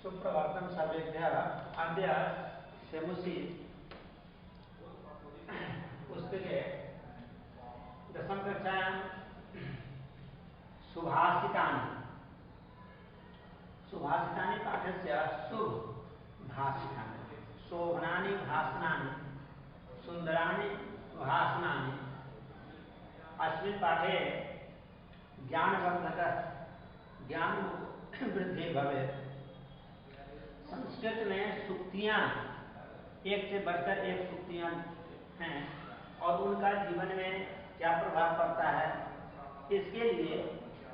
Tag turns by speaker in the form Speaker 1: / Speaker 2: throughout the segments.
Speaker 1: सुप्रभातम सर्वेभ्यः। अद्य सेमुसि पुस्तके दशमकक्षायां सुभाषितानि पाठस्य शुभभाषितानि शोभनानि भाषणानि सुन्दराणि भाषणानि। अस्मिन् पाठे ज्ञानवर्धकः ज्ञान वृद्धि भवेत्। संस्कृत में सूक्तियाँ एक से बढ़कर एक सूक्तियाँ हैं और उनका जीवन में क्या प्रभाव पड़ता है, इसके लिए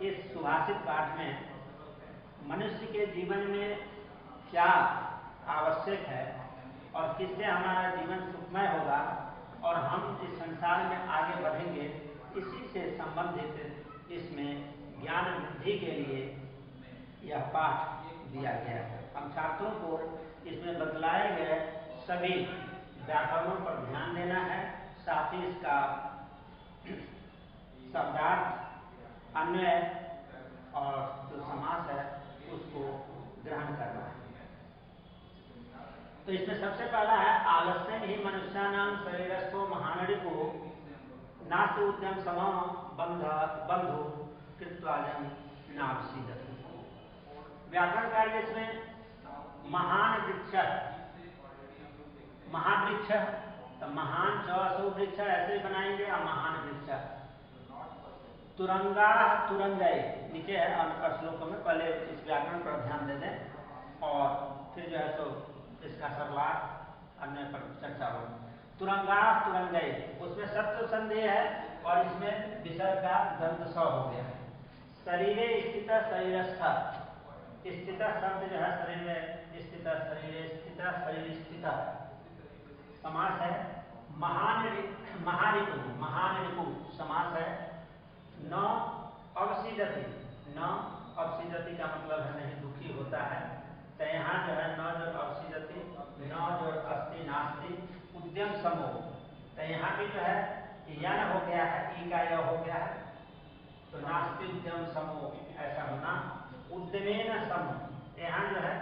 Speaker 1: इस सुभाषित पाठ में मनुष्य के जीवन में क्या आवश्यक है और किससे हमारा जीवन सुखमय होगा और हम इस संसार में आगे बढ़ेंगे, इसी से संबंधित इसमें ज्ञान वृद्धि के लिए यह पाठ दिया गया है। हम छात्रों को इसमें बतलाए गए सभी व्याकरणों पर ध्यान देना है, साथ ही इसका शब्दार्थ, अन्वय और जो समास है उसको ग्रहण करना है। तो इसमें सबसे पहला है आलस्य ही मनुष्यानां शरीरस्थो महानडिको नास्ति उद्यम समो बंधु कृत्वाजं नावसीदति। व्याकरण कार्य इसमें महान वृक्ष, महावृक्ष, तो महान चौसो वृक्ष ऐसे ही बनाएंगे और महान वृक्ष। तुरंगा तुरंगय नीचे है अनपर श्लोक में, पहले इस व्याकरण पर ध्यान दे दें और फिर जो है तो इसका सरलार्थ अन्य पर चर्चा होगी। तुरंगा तुरंगय, उसमें सत्व संधि है और इसमें विसर्ग का दंत स हो गया है। शरीरे स्थित शरीरस्थ, स्थित शब्द जो है शरीर में स्थित, शरीर स्थित, शरीर स्थित समास है। महारिपु समास है। न अवसीदति, न अवसीदति का मतलब है नहीं दुखी होता है, तो यहाँ जो है न जो अवसीदति, न जो अस्ति नास्ति, उद्यम समो, तो यहाँ भी जो है यन हो गया है, ई का य हो गया है, तो नास्ति उद्यम समो ऐसा होना। उद्यमेन सम, यहाँ जो है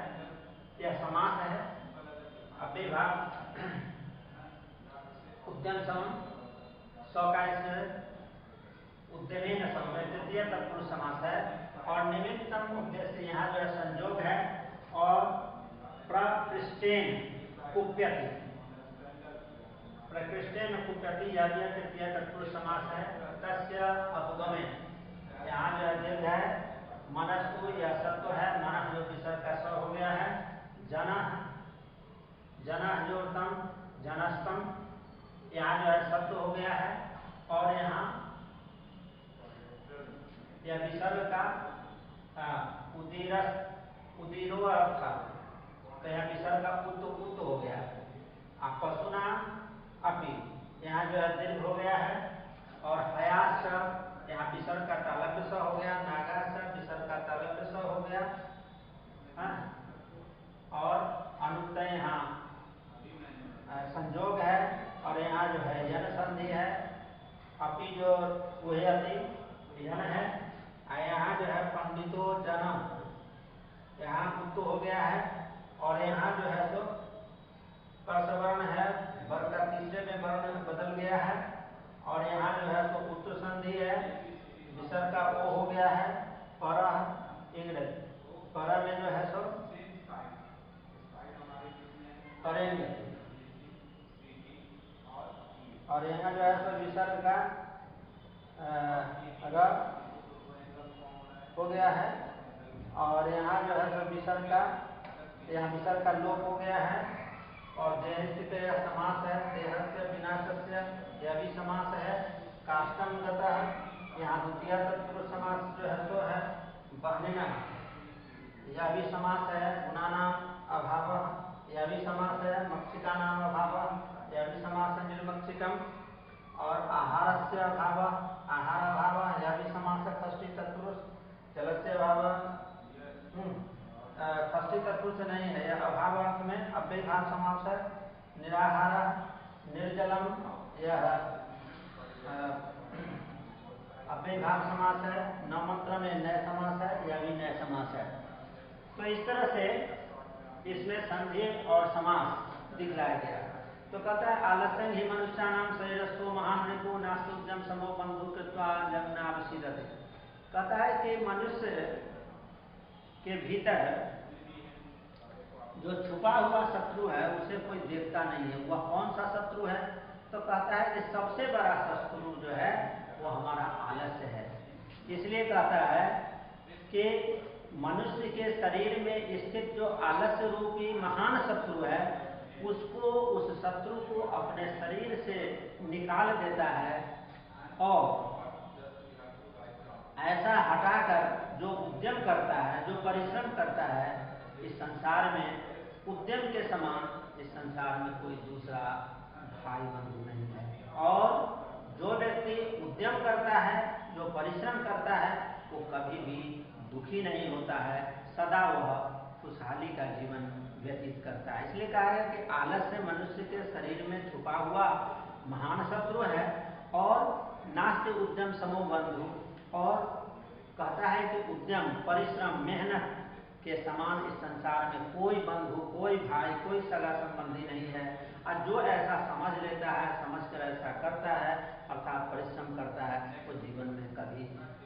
Speaker 1: यह समास है। अव्ययभाव उद्यम सम सौ का इसमें उद्यमेन सम तृतीय तत्पुरुष समास है। और निमित्तम उद्देश्य यहाँ जो है संयोग है। और प्रकृष्टेन कुप्यति, प्रकृष्टेन कुप्यति यह भी तृतीय तत्पुरुष समास है। तस्य अपगमे, यहाँ जो है दीर्घ है। मनस्तु यह सत्व है, मन जो विसर्ग का स हो गया है। जनः, जनः जो तम, जनस्तम, यहाँ जो है सत्व हो गया है। और यहाँ यह विसर्ग का उदीरो अर्थ, तो यहाँ विसर्ग का उत हो गया है। पशुना अपि, यहाँ जो है दीर्घ हो गया है। और हयास, यहाँ विसर्ग का तालव्य स हो गया। नागास विसर्ग का तालव्य स हो गया। और अनुत्तय यहाँ संयोग है और यहाँ जो है यन संधि है। अपि जो वही अति यन है। यहाँ जो है पंडितो जन, यहाँ उत्तो हो गया है। और यहाँ जो है तो परसवर्ण है, वर्ण का तीसरे में वर्ण बदल गया है। और यहाँ जो है तो उत्तर संधि है, विसर्ग का ओ हो गया है। पर इंग्लिश, पर में जो है सो करेंगे। और यहाँ जो है तो विसर्ग का र हो गया है। और यहाँ जो है तो विसर्ग का, यहाँ विसर्ग का लोप हो गया है। और देह स्थित यह समास है। देहस्य विनाशस्य यह भी समास है। काष्ठम गतः, यहाँ द्वितीय तत्पुरुष समास जो है तो है। बहनिना यह भी समास है। गुणानाम अभाव यह भी समास है। मक्षिका नाम अभाव यह भी समास है, निर्मक्षिकम। और आहारस्य अभाव, आहार अभाव यह भी समास है, षष्ठी तत्पुरुष। जलस्य अभाव षष्ठी तत्पुरुष नहीं है, यह अभाव अर्थ में अव्ययभाव समास है। निराहार निर्जलम यह अव्ययभाव समास है। नवमंत्र में नए समास है, यह भी नए समास है। तो इस तरह से इसमें संधि और समास दिखलाया गया। तो कहता है आलस्य ही मनुष्याणाम शरीरस्थो महान रिपु नास्तुजम समो बंधु कृत्वा जन्नावसीदते। कहता है कि मनुष्य के भीतर जो छुपा हुआ शत्रु है उसे कोई देखता नहीं है। वह कौन सा शत्रु है? तो कहता है कि सबसे बड़ा शत्रु जो है वो हमारा आलस्य है। इसलिए कहता है कि मनुष्य के शरीर में स्थित जो आलस्य रूपी महान शत्रु है उसको, उस शत्रु को अपने शरीर से निकाल देता है और ऐसा हटाकर जो उद्यम करता है, जो परिश्रम करता है, इस संसार में उद्यम के समान इस संसार में कोई दूसरा भाई बंधु नहीं है। और जो व्यक्ति उद्यम करता है, जो परिश्रम करता है, वो कभी भी दुखी नहीं होता है, सदा वह खुशहाली का जीवन व्यतीत करता है। इसलिए कहा गया कि आलस्य मनुष्य के शरीर में छुपा हुआ महान शत्रु है और नास्ति उद्यम समो बंधु, और कहता है कि उद्यम, परिश्रम, मेहनत के समान इस संसार में कोई बंधु, कोई भाई, कोई सगा संबंधी नहीं है। और जो ऐसा समझ लेता है, समझकर ऐसा करता है, अर्थात परिश्रम करता है, वो जीवन में कभी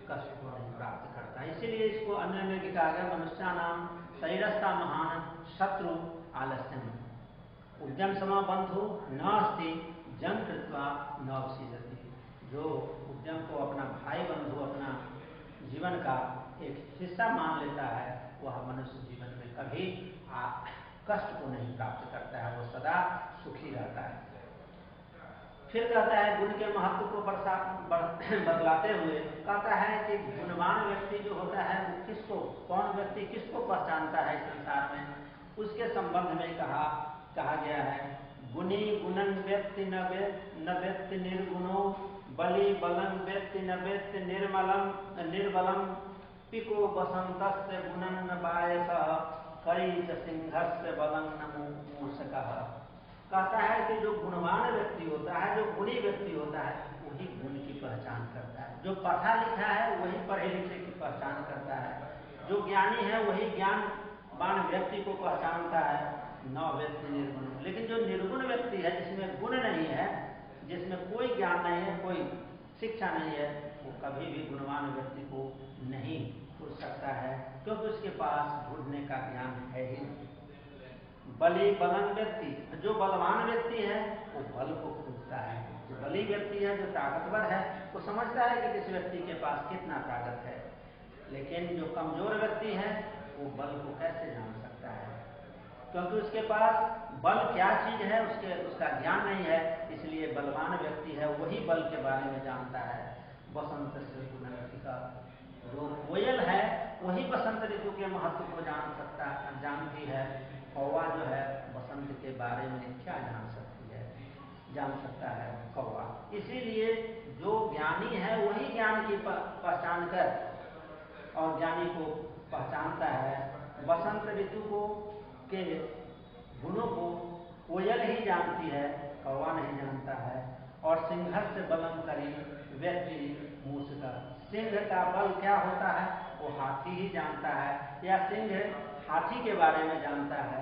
Speaker 1: कष्ट को नहीं प्राप्त करता है। इसीलिए इसको अन्य में भी कहा गया मनुष्याणाम शरीरस्था महान शत्रु आलस्यम उद्यम समा बंधु नास्ति जन कृत्वा नवसीदति। जो उद्यम को अपना भाई बंधु, अपना जीवन का एक हिस्सा मान लेता है, वह मनुष्य जीवन में कभी कष्ट को नहीं प्राप्त करता है, वो सदा सुखी रहता है। फिर कहता है गुण के महत्व को बतलाते हुए कहता है कि गुणवान व्यक्ति जो होता है वो किसको, कौन व्यक्ति किसको पहचानता है इस संसार में, उसके संबंध में कहा गया है गुणी गुणन व्यक्ति न व्यक्ति निर्गुणो बलि बलं व्यक्ति न व्यक्ति निर्बलम पिको बसंतस्य गुणन न बायसः करीच सिंहस्य बलं न मूषकः। कहता है कि जो गुणवान व्यक्ति होता है, जो गुणी व्यक्ति होता है, वही गुण की पहचान करता है। जो पढ़ा लिखा है वही पढ़े लिखे की पहचान करता है। जो ज्ञानी है वही ज्ञानवान व्यक्ति को पहचानता है, न व्यक्ति निर्गुण। लेकिन जो निर्गुण व्यक्ति है, जिसमें गुण नहीं है, जिसमें कोई ज्ञान नहीं है, कोई शिक्षा नहीं है, वो कभी भी गुणवान व्यक्ति को नहीं खुल सकता है, क्योंकि उसके पास ढूंढने का ज्ञान है ही नहीं। बलि बलन व्यक्ति, जो बलवान व्यक्ति है वो बल को खोजता है। जो बली व्यक्ति है, जो ताकतवर है, वो समझता है कि किस व्यक्ति के पास कितना ताकत है। लेकिन जो कमजोर व्यक्ति है वो बल को कैसे जान सकता है, क्योंकि उसके पास बल क्या चीज है उसका ज्ञान नहीं है। इसलिए बलवान व्यक्ति है वही बल के बारे में जानता है। बसंत से का जो कोयल है वही बसंत ऋतु के महत्व को जानती है। कौवा जो है बसंत के बारे में क्या जान सकता है कौवा। इसीलिए जो ज्ञानी है वही ज्ञान की पहचान कर और ज्ञानी को पहचानता है। बसंत ऋतु को के गुणों को कोयल ही जानती है, कौवा नहीं जानता है। और सिंहस्थ बलम करी व्यक्ति मूषका, सिंह का बल क्या होता है वो हाथी ही जानता है, या सिंह हाथी के बारे में जानता है,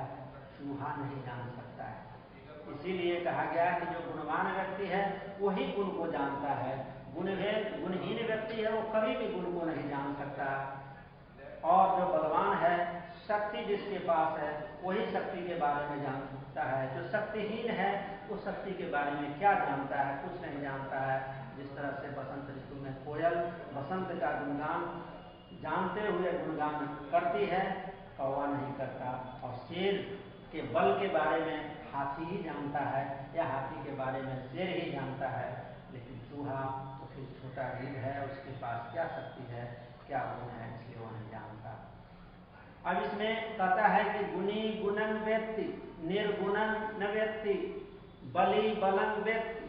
Speaker 1: चूहा नहीं जान सकता है। इसीलिए कहा गया कि जो गुणवान व्यक्ति है वही गुण को जानता है। गुणहीन व्यक्ति है वो कभी भी गुण को नहीं जान सकता। और जो बलवान है, शक्ति जिसके पास है वही शक्ति के बारे में जान सकता है। जो शक्तिहीन है वो शक्ति के बारे में क्या जानता है, कुछ नहीं जानता है। जिस तरह से बसंत ऋतु में कोयल बसंत का गुणगान जानते हुए गुणगान करती है, कौवा नहीं करता। और शेर के बल के बारे में हाथी ही जानता है, या हाथी के बारे में शेर ही जानता है। लेकिन चूहा तो फिर छोटा जीव है, उसके पास क्या शक्ति है, क्या गुण है, इसलिए वो नहीं जानता। अब इसमें कहता है कि गुणी गुणन व्यक्ति निर्गुणन न व्यक्ति बलि बलं व्यक्ति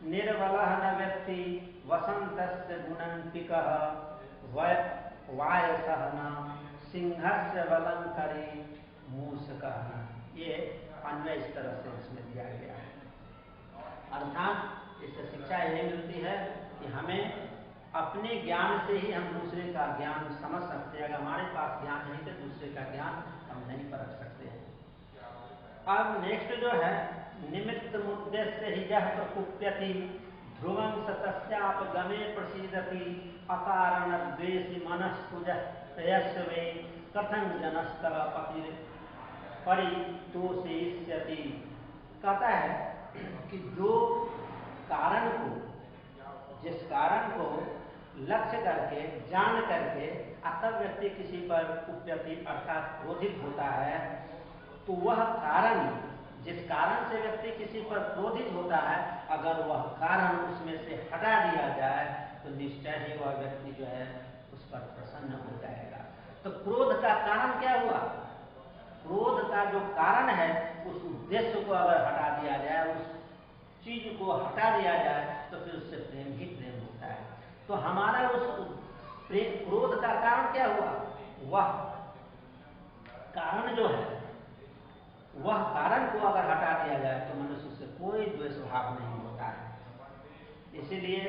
Speaker 1: निर्बलः न व्यक्ति वसंतस्य गुणन पिकः वायसः न सिंहस्य बलं करी मूषकः। ये अन्वय इस तरह से इसमें दिया गया है। अर्थात इससे शिक्षा यही मिलती है कि हमें अपने ज्ञान से ही हम दूसरे का ज्ञान समझ सकते हैं। अगर हमारे पास ज्ञान नहीं तो दूसरे का ज्ञान हम नहीं परख सकते हैं। अब नेक्स्ट जो है निमित्त मुद्देश्य ही यह प्रकुप्यति ध्रुवं सतस्यापगमे प्रसीदति अकारण द्वेषी मनस्तुजस्य वे कथं जनस्तव परितोषयिष्यति। कहता है कि जो कारण को, जिस कारण को लक्ष्य करके जान करके तब व्यक्ति किसी पर कुप्यति अर्थात क्रोधित होता है, तो वह कारण, जिस कारण से व्यक्ति किसी पर क्रोधित होता है, अगर वह कारण उसमें से हटा दिया जाए तो निश्चय ही वह व्यक्ति जो है उस पर प्रसन्न हो जाएगा। तो क्रोध का कारण क्या हुआ? क्रोध का जो कारण है उस उद्देश्य को अगर हटा दिया जाए, उस चीज को हटा दिया जाए, तो फिर उससे प्रेम ही प्रेम होता है। तो हमारा उस क्रोध का कारण क्या हुआ? वह कारण जो है, वह कारण को अगर हटा दिया जाए तो मनुष्य से कोई द्वेष भाव नहीं होता है। इसीलिए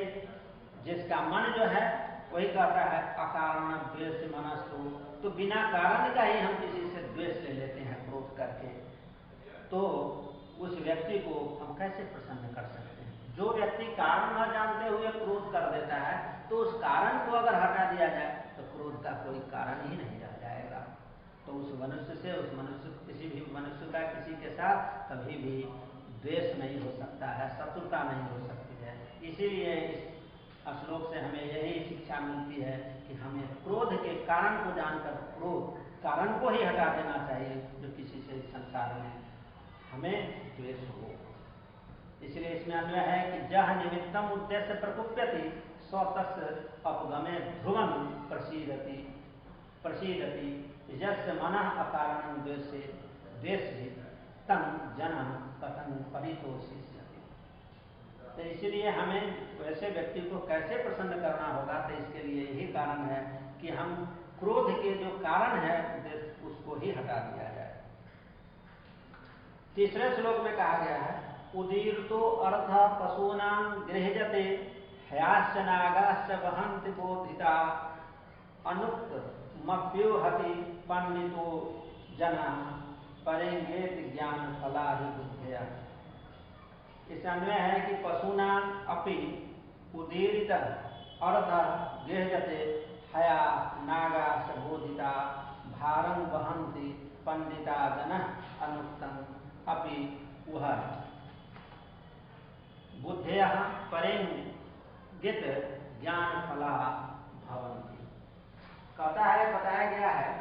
Speaker 1: जिसका मन जो है वही कहता है अकारण द्वेष मनस्तु, तो बिना कारण का ही हम किसी से द्वेष ले लेते हैं क्रोध करके, तो उस व्यक्ति को हम कैसे प्रसन्न कर सकते हैं? जो व्यक्ति कारण न जानते हुए क्रोध कर देता है, तो उस कारण को अगर हटा दिया जाए तो क्रोध का कोई कारण ही नहीं रह जाएगा। तो उस मनुष्य से, उस मनुष्य, किसी भी मनुष्य का किसी के साथ कभी भी द्वेष नहीं हो सकता है, शत्रुता नहीं हो सकती है। इसीलिए इस श्लोक से हमें यही शिक्षा मिलती है कि हमें क्रोध के कारण को जानकर क्रोध कारण को ही हटा देना चाहिए, जो किसी से संसार में हमें द्वेष हो। इसलिए इसमें अन्वय है कि जह निमित्तम उद्देश्य प्रकुप्यति स्वतः अपगमे ध्रुवं प्रसीदति यस्य मनः अकारणं द्वेषे तं जनः कथं परितोषयिष्यति। तो इसलिए हमें वैसे व्यक्ति को कैसे प्रसन्न करना होगा? तो इसके लिए यही कारण है कि हम क्रोध के जो कारण है उसको ही हटा दिया जाए। तीसरे श्लोक में कहा गया है उदीर्तो अर्थ पशूनां गृह्यते हयाश्च नागाश्च वहन्ति बोधिता अनुक्त मप्योहति पंडितो जना परेंगेत ज्ञान फला ही बुद्धया। इस अन्वय है कि पशूनां अपि उदीरित अर्थ गृह्यते हया नागाश्च बोधिता भारं वहन्ति पंडिता जन अनुक्तं अपि वह बुद्धया परेंगित ज्ञान फला भवन्ति। कहता है, बताया गया है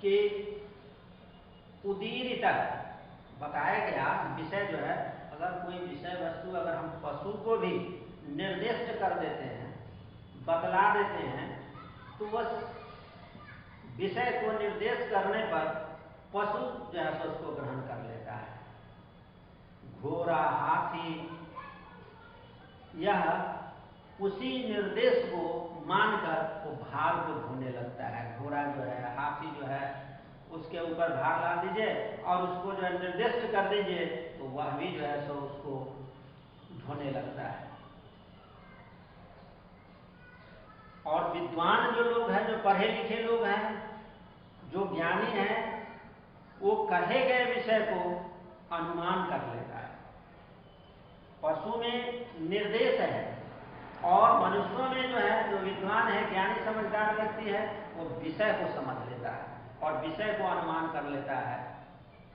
Speaker 1: कि उदीरित, बताया गया विषय जो है, अगर कोई विषय वस्तु अगर हम पशु को भी निर्दिष्ट कर देते हैं, बतला देते हैं, तो उस विषय को निर्देश करने पर पशु जो है उसको ग्रहण कर लेता है। घोड़ा, हाथी, यह उसी निर्देश को मानकर वो भार को ढोने लगता है। घोड़ा जो है, हाथी जो है, उसके ऊपर भार ला दीजिए और उसको जो है निर्दिष्ट कर दीजिए, तो वह भी जो है सो उसको ढोने लगता है। और विद्वान जो लोग हैं, जो पढ़े लिखे लोग हैं, जो ज्ञानी हैं, वो कहे गए विषय को अनुमान कर लेता है। पशु में निर्देश है और मनुष्यों में जो है, जो विद्वान है, ज्ञानी समझदार व्यक्ति है, वो विषय को समझ लेता है और विषय को अनुमान कर लेता है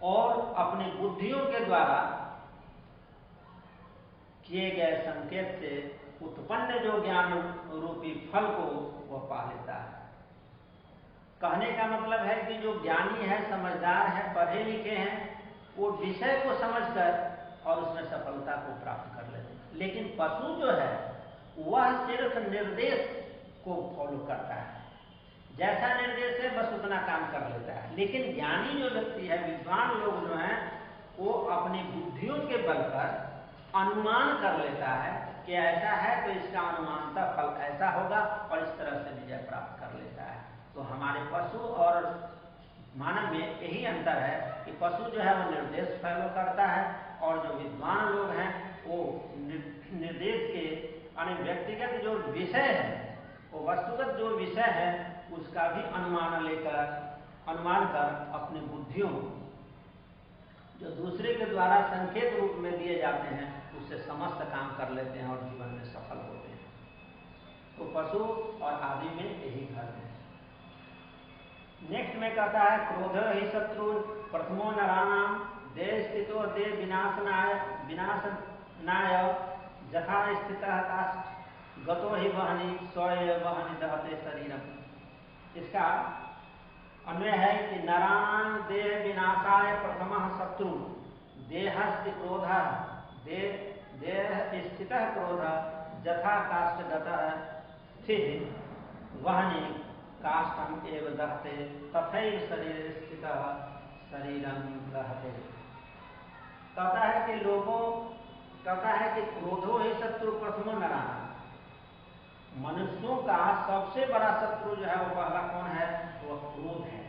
Speaker 1: और अपनी बुद्धियों के द्वारा किए गए संकेत से उत्पन्न जो ज्ञान रूपी फल को वह पा लेता है। कहने का मतलब है कि जो ज्ञानी है, समझदार है, पढ़े लिखे हैं, वो विषय को समझकर और उसमें सफलता को प्राप्त कर लेते हैं। लेकिन पशु जो है वह सिर्फ निर्देश को फॉलो करता है, जैसा निर्देश है बस उतना काम कर लेता है। लेकिन ज्ञानी जो व्यक्ति है, विद्वान लोग जो हैं, वो अपनी बुद्धियों के बल पर अनुमान कर लेता है कि ऐसा है तो इसका अनुमानता फल ऐसा होगा और इस तरह से विजय प्राप्त कर लेता है। तो हमारे पशु और मानव में यही अंतर है कि पशु जो है वो निर्देश फॉलो करता है और जो विद्वान लोग हैं वो निर्देश के यानी व्यक्तिगत जो विषय है, वो वस्तुगत जो विषय है उसका भी अनुमान लेकर अनुमान कर अपनी बुद्धियों जो दूसरे के द्वारा संकेत रूप में दिए जाते हैं उससे समस्त काम कर लेते हैं और जीवन में सफल होते हैं। तो पशु और आदि में यही धर्म है। नेक्स्ट में कहता है क्रोध ही शत्रु प्रथमो नराणाम दे स्थितो दे विनाशनाय जथा स्थितः काष्ठ गतो ही वहनी स्वय वहनी दहते शरीरम। इसका अन्वय है कि नराणां देह विनाशाय प्रथमः शत्रु देहस्य क्रोधः देह स्थितः क्रोधः जथा काष्ठगतः स्थितिः वहनी काष्ठम एव दहते तथैव शरीर स्थितः शरीरं दहते। कहता है कि क्रोधो ही शत्रु प्रथमो नराणां। मनुष्यों का सबसे बड़ा शत्रु जो है वो पहला कौन है? वो क्रोध है,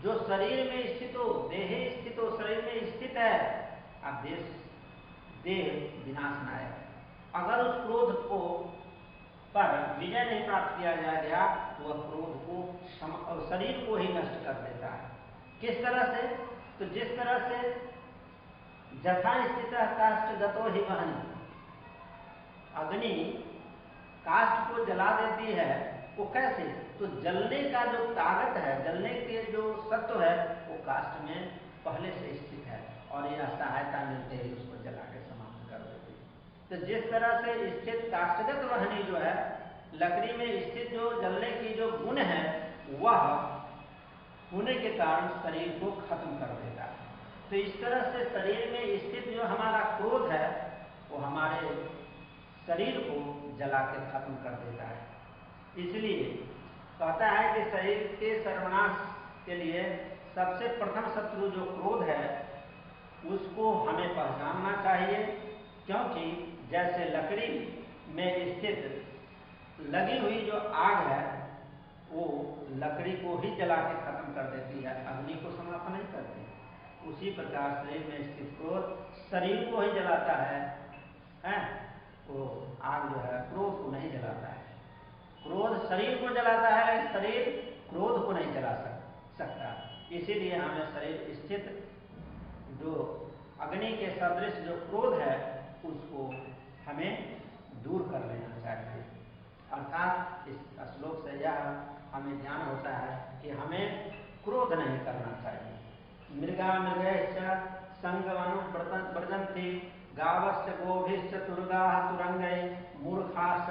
Speaker 1: जो शरीर में स्थित हो, देहे स्थित हो, शरीर में स्थित है। अब देह विनाशनाय, अगर उस क्रोध को पर विजय नहीं प्राप्त किया जाएगा तो वह क्रोध को शरीर को ही नष्ट कर देता है। किस तरह से? तो जिस तरह से जथा स्थित काष्ठ गतो ही वहनी, अग्नि काष्ठ को जला देती है। वो कैसे? तो जलने का जो ताकत है, जलने के जो सत्व है वो काष्ठ में पहले से स्थित है और यह सहायता मिलते ही उसको जला के समाप्त कर देती है। तो जिस तरह से स्थित काष्ठगत वहनी जो है, लकड़ी में स्थित जो जलने की जो गुण है वह होने के कारण शरीर को खत्म कर देता है। तो इस तरह से शरीर में स्थित जो हमारा क्रोध है वो हमारे शरीर को जला के खत्म कर देता है। इसलिए कहता है कि शरीर के सर्वनाश के लिए सबसे प्रथम शत्रु जो क्रोध है उसको हमें पहचानना चाहिए, क्योंकि जैसे लकड़ी में स्थित लगी हुई जो आग है वो लकड़ी को ही जला के खत्म कर देती है, अग्नि को समाप्त नहीं करती। उसी प्रकार शरीर में स्थित क्रोध शरीर को ही जलाता है, वो आग जो है क्रोध को नहीं जलाता है। क्रोध शरीर को जलाता है लेकिन शरीर क्रोध को नहीं जला सकता। इसीलिए हमें शरीर स्थित जो अग्नि के सदृश जो क्रोध है उसको हमें दूर कर लेना चाहिए। अर्थात इस श्लोक से यह हमें ज्ञान होता है कि हमें क्रोध नहीं करना चाहिए। मृगा मृगैश्च संगमनुव्रजन्ति गावश्च गोभिश्च तुर्गाः तुरंगै मूर्खाश्च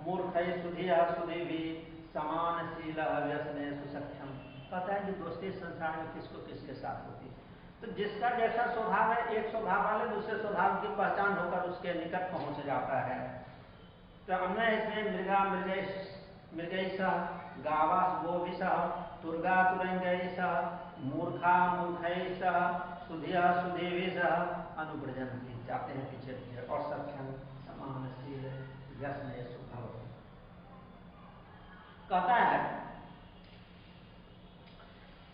Speaker 1: मूर्खैः सुधियः सुधीभिः समानशीलः व्यसनेषु सख्यम्। कहता है कि दोस्ती संसार में किसको किसके साथ होती है, तो जिसका जैसा स्वभाव है, एक स्वभाव वाले दूसरे स्वभाव की पहचान होकर उसके निकट पहुंच जाता है। तो अन्वय इसमें मृगा मृगैषः गावः गोभिषः तुर्गा तुरंगैषः मूर्खा मूर्खैषः सुधियः सुधीभिः अनुव्रजन्ति, जाते हैं पीछे पीछे, और सख्यम समानशील व्यसनेषु भवति। कहता है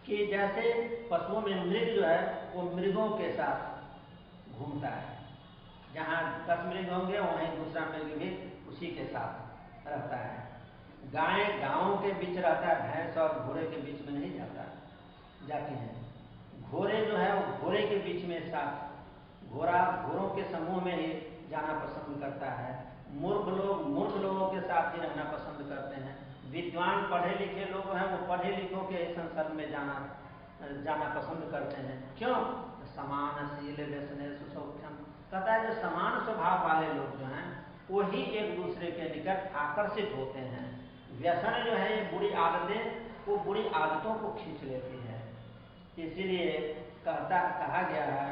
Speaker 1: कि जैसे पशुओं में मृग जो है वो मृगों के साथ घूमता है, जहाँ 10 मृग होंगे वहीं दूसरा मृग भी उसी के साथ रहता है। गाय गांवों के बीच रहता है, भैंस और घोड़े के बीच में नहीं जाती है। घोड़े जो है वो घोड़े के बीच में साथ घोड़ों के समूह में ही जाना पसंद करता है। मूर्ख लोगों के साथ ही रहना पसंद करते हैं। विद्वान पढ़े लिखे लोग हैं वो पढ़े लिखों के संसर्ग में जाना पसंद करते हैं। क्यों? समानशील व्यसनेषु सौख्यम। कहता है जो समान स्वभाव वाले लोग जो हैं वही एक दूसरे के निकट आकर्षित होते हैं। व्यसन जो है ये बुरी आदतें, वो बुरी आदतों को खींच लेती है। इसीलिए कहा गया है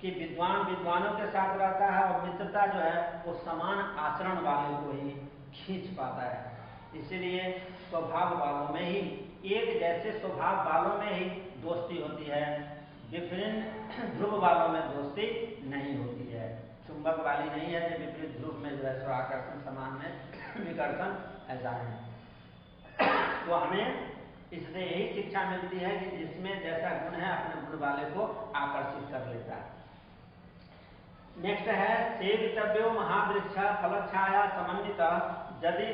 Speaker 1: कि विद्वानों के साथ रहता है और मित्रता जो है वो समान आचरण वाले को ही खींच पाता है। इसीलिए स्वभाव वालों में ही, एक जैसे स्वभाव वालों में ही दोस्ती होती है, विपरीत ध्रुव वालों में दोस्ती नहीं होती है। चुंबक वाली नहीं है जो विपरीत ध्रुव में जो है सो आकर्षण, समान में विकर्षण ऐसा है। तो हमें इससे यही शिक्षा मिलती है कि जिसमें जैसा गुण है अपने गुण वाले को आकर्षित कर लेता है। नेक्स्ट है सेवितव्यो महावृक्ष फलछाया समन्वित यदि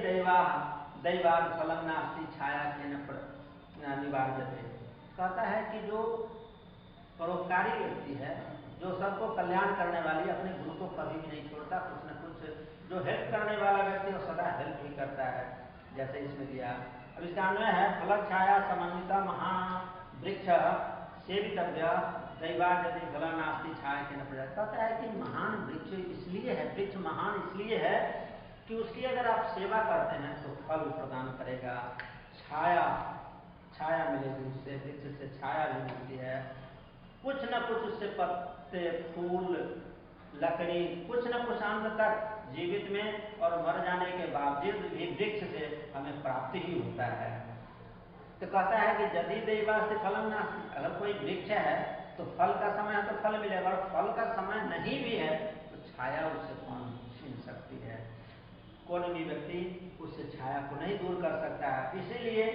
Speaker 1: दैवाद फलम नास्ति छाया केन निवार्यते। कहता है कि जो परोपकारी व्यक्ति है, जो सबको कल्याण करने वाली, अपने गुरु को कभी भी नहीं छोड़ता, कुछ न कुछ जो हेल्प करने वाला व्यक्ति वो सदा हेल्प ही करता है, जैसे इसमें दिया। अब इसका अन्वय है फलक छाया समन्विता महावृक्ष सेवितव्य दैवाद यदि फलम नास्ति छाया केन प्रजात। कहता है कि महान वृक्ष इसलिए है, वृक्ष महान इसलिए है कि उसकी अगर आप सेवा करते हैं तो फल प्रदान करेगा, छाया मिलेगी, उससे वृक्ष से छाया भी मिलती है, कुछ न कुछ उससे पत्ते फूल लकड़ी कुछ न कुछ अंत तक जीवित में और मर जाने के बावजूद भी वृक्ष से हमें प्राप्ति ही होता है। तो कहता है कि यदि दैवास्ति फलम नास्ति, अगर कोई वृक्ष है तो फल का समय है तो फल मिलेगा, और फल का समय नहीं भी है तो छाया उससे कौन छीन सकती है, कोई भी व्यक्ति उससे छाया को नहीं दूर कर सकता है। इसीलिए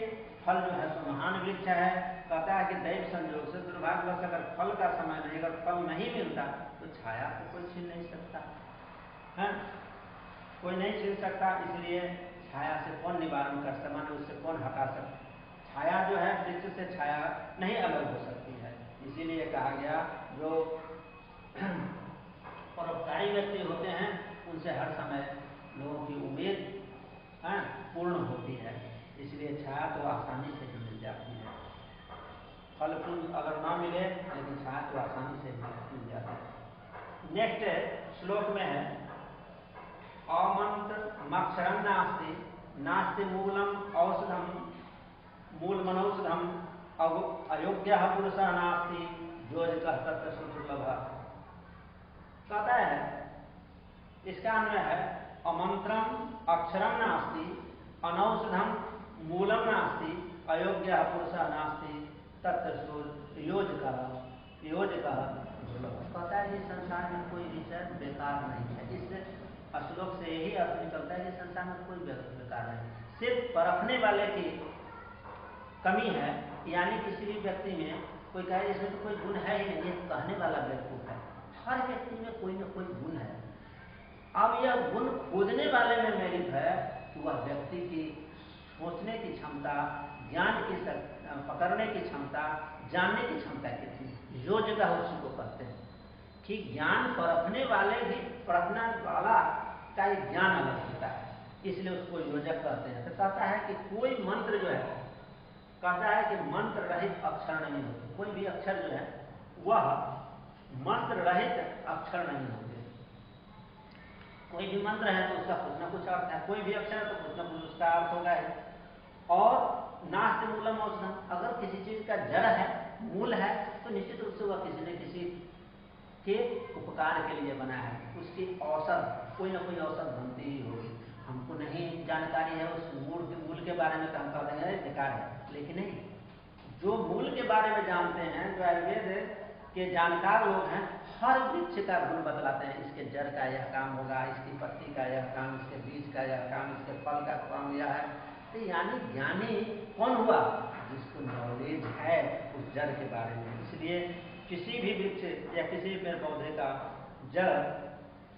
Speaker 1: फल जो है तो महान वृक्ष है। कहता है कि दैव संयोग से दुर्भाग्यवश अगर फल का समय नहीं, अगर फल नहीं मिलता तो छाया को कोई छीन नहीं सकता है, कोई नहीं छीन सकता। इसलिए छाया से कौन निवारण कर सकता, माने उससे कौन हटा सकता। छाया जो है वृक्ष से छाया नहीं अलग हो सकती है। इसीलिए कहा गया जो परोपकारी व्यक्ति होते हैं उनसे हर समय लोगों की उम्मीद पूर्ण होती है। इसलिए छाया तो आसानी से ही मिल जाती है, फल फूल अगर ना मिले लेकिन छाया तो आसानी से मिल जाती है। नेक्स्ट श्लोक में है अमंत्र मक्षरम नास्ति नास्ति मूलम औषधम मूल मनौषधम अयोग्य पुरुष नास्ति योजकः तत्र सुदुर्लभ। कहता है इसका अन्वय है अमंत्रम अक्षरम नास्ति अनौषधम मूलम नास्ति अयोग्य पुरुष नास्ति तत्र योजकः दुर्लभ। कहता है कि संसार में कोई विषय बेकार नहीं है। इस श्लोक से यही अर्थ निकलता है कि संसार में कोई बेकार नहीं, सिर्फ परखने वाले की कमी है। यानी किसी भी व्यक्ति में कोई कहे इसमें तो कोई गुण है ही नहीं, ये कहने वाला बेवकूफ है। हर व्यक्ति में कोई न कोई गुण है। अब यह गुण खोजने वाले में मेरिट है कि वह व्यक्ति की सोचने की क्षमता, ज्ञान की पकड़ने की क्षमता, जानने की क्षमता कितनी, योग्यता उसी को कहते हैं कि ज्ञान परखने वाले भी, परखने वाला का एक ज्ञान अलग होता है, इसलिए उसको योजक कहते हैं। तो कहता है कि कोई मंत्र जो है, कहता है कि मंत्र रहित अक्षर नहीं होते। कोई भी अक्षर जो है वह मंत्र रहित अक्षर नहीं होते। कोई भी मंत्र है तो उसका कुछ न कुछ अर्थ है, कोई भी अक्षर है तो कुछ न कुछ उसका अर्थ होगा है। और नास्ति मूलम औषधम, अगर किसी चीज का जड़ है, मूल है, तो निश्चित रूप से वह किसी न किसी के उपकार के लिए बना है। उसकी औषध, कोई ना कोई औषध बनती ही होगी। हमको नहीं जानकारी है उस मूल के बारे में तो हम कह देंगे बेकार है, लेकिन नहीं, जो मूल के बारे में जानते हैं, जो आयुर्वेद के जानकार लोग हैं, हर वृक्ष का गुण बतलाते हैं। इसके जड़ का यह काम होगा, इसकी पत्ती का यह काम, इसके बीज का यह काम, इसके फल का काम यह है। तो यानी ज्ञानी कौन हुआ? जिसको नॉलेज है उस जड़ के बारे में। इसलिए किसी भी वृक्ष या किसी भी पेड़ पौधे का जड़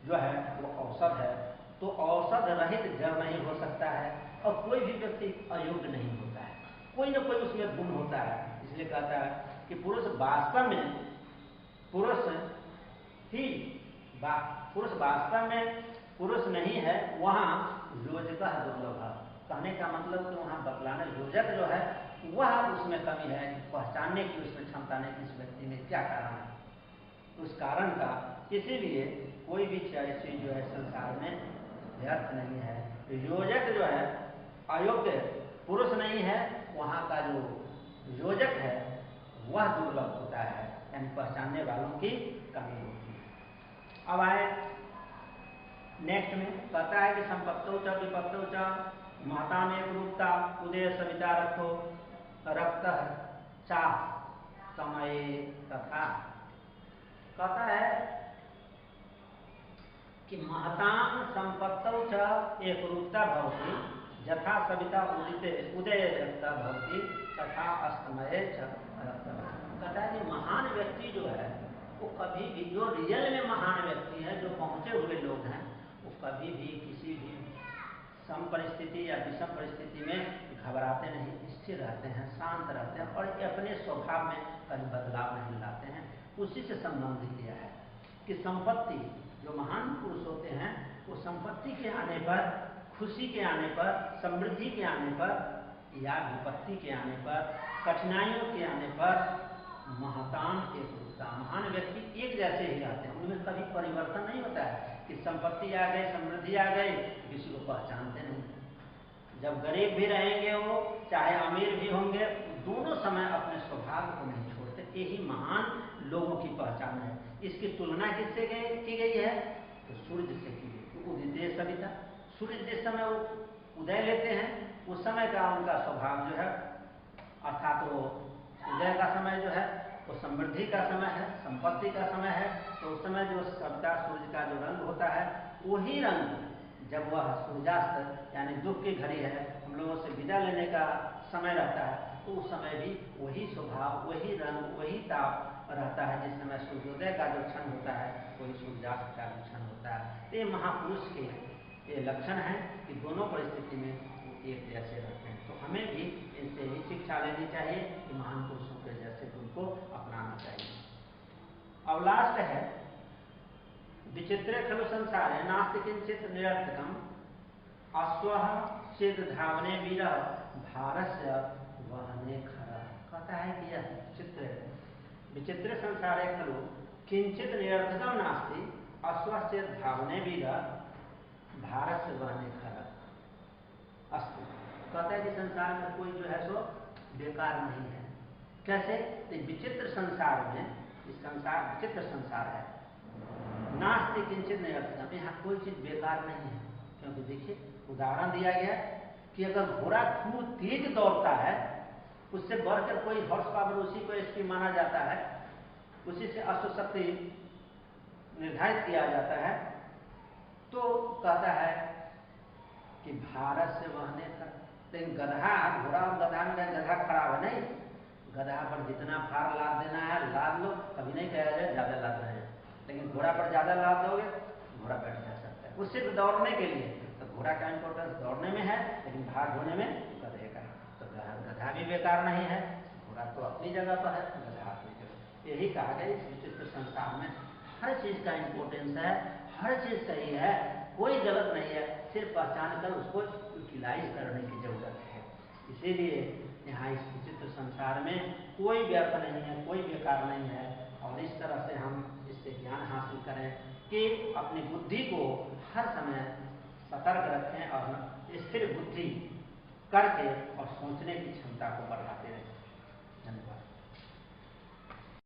Speaker 1: जो है वो औषध है, तो औषध रहित जड़ नहीं हो सकता है, और कोई भी व्यक्ति अयोग्य नहीं होता है, कोई ना कोई उसमें गुण होता है। इसलिए कहता है कि पुरुष वास्तव में पुरुष नहीं है, वहाँ योजकः दुर्लभ। कहने का मतलब कि वहाँ बतलाने योजक जो है वह उसमें कमी है, पहचानने की उसमें क्षमता नहीं, इस व्यक्ति में क्या कारण है, उस कारण का। इसीलिए कोई भी चीज जो है संसार में व्यर्थ नहीं है। योजक जो है अयोग्य पुरुष नहीं है, वहाँ का जो योजक है वह दुर्लभ होता है, यानी पहचानने वालों की कमी होती है। अब आए नेक्स्ट में, कहता है कि संपत्तौ च विपत्तौ च माता में रूपता उदय सविता रखो रक्त चा समय तथा। कहता है कि महतां संपत्तौ च एक रूपता भवति यथा सविता उदय रक्ता भवति तथा अस्तमये च रक्ता। कहता है कि महान व्यक्ति जो है वो कभी भी, जो रियल में महान व्यक्ति है, जो पहुंचे हुए लोग हैं, वो कभी भी किसी भी सम परिस्थिति या विषम परिस्थिति में घबराते नहीं, स्थिर रहते हैं, शांत रहते हैं और अपने स्वभाव में कभी बदलाव नहीं लाते हैं। उसी से संबंध किया है कि संपत्ति, जो महान पुरुष होते हैं वो संपत्ति के आने पर, खुशी के आने पर, समृद्धि के आने पर या विपत्ति के आने पर, कठिनाइयों के आने पर महतान एक रूपता, महान व्यक्ति एक जैसे ही रहते हैं, उनमें कभी परिवर्तन नहीं होता है कि संपत्ति आ गई, समृद्धि आ गई, किसी को पहचानते नहीं। जब गरीब भी रहेंगे वो, चाहे अमीर भी होंगे, दोनों समय अपने स्वभाव को नहीं छोड़ते। यही महान लोगों की पहचान है। इसकी तुलना किससे की गई है? तो सूर्य से की गई। तो उदित सविता, सूर्य जिस समय वो उदय लेते हैं उस समय का उनका स्वभाव जो है, अर्थात वो उदय का समय जो है वो समृद्धि का समय है, संपत्ति का समय है। तो उस समय जो सबका सूर्य का जो रंग होता है, वही रंग जब वह सूर्यास्त यानी दुख की घड़ी है, हम लोगों से विदा लेने का समय रहता है, तो उस समय भी वही स्वभाव, वही रंग, वही ताप रहता है। जिस समय सूर्योदय का जो क्षण होता है वही सूर्यास्त का भी क्षण होता है। तो ये महापुरुष के ये लक्षण है कि दोनों परिस्थिति में वो एक जैसे रहते हैं। तो हमें भी इनसे ही शिक्षा लेनी चाहिए कि महान पुरुषों के जैसे गुण को अपनाना चाहिए। अब लास्ट है, विचित्रे खलु संसारे नास्ति किंचित निरर्थकम अश्वः चेद धावने वीरः भारस्य वहने खरः। कहता है कि यह विचित्र संसारे खलु किंचित निरर्थकम नास्ति अश्वः चेद धावने वीरः भारस्य वहने खरः। अस्तु, कहता है कि संसार में कोई जो है सो बेकार नहीं है। कैसे? तो विचित्र संसार में, इस संसार विचित्र संसार है, नास्ति किंचित निरर्थकम, यहाँ कोई चीज बेकार नहीं है। क्योंकि देखिए उदाहरण दिया गया कि अगर घोड़ा खूब तेज दौड़ता है, उससे बढ़कर कोई हॉर्स पावर उसी को एचपी माना जाता है, उसी से अश्वशक्ति निर्धारित किया जाता है, तो कहता है कि भारत से वहने खर। लेकिन गधा, घोड़ा और गधा में गधा खराब है नहीं, गधा पर जितना भार लाद देना है लाद लो, कभी नहीं कहा जाए ज्यादा लाद रहे हैं। लेकिन घोड़ा पर ज्यादा लाद दोगे घोड़ा बैठ जा सकता है। वो सिर्फ दौड़ने के लिए, तो घोड़ा का इंपॉर्टेंस दौड़ने में है, लेकिन भार ढोने में गधे का। तो गधा भी बेकार नहीं है, घोड़ा तो अपनी जगह पर है, गधा अपनी जगह। यही कहा गया इस विचित्र संसार में हर चीज का इंपॉर्टेंस है, हर चीज सही है, कोई गलत नहीं है, सिर्फ पहचान कर उसको यूटिलाइज करने की जरूरत है। इसीलिए यहाँ इस विचित्र संसार में कोई व्यर्थ नहीं है, कोई बेकार नहीं है। और इस तरह से हम इससे ज्ञान हासिल करें कि अपनी बुद्धि को हर समय सतर्क रखें और स्थिर बुद्धि करके और सोचने की क्षमता को बढ़ाते रहें।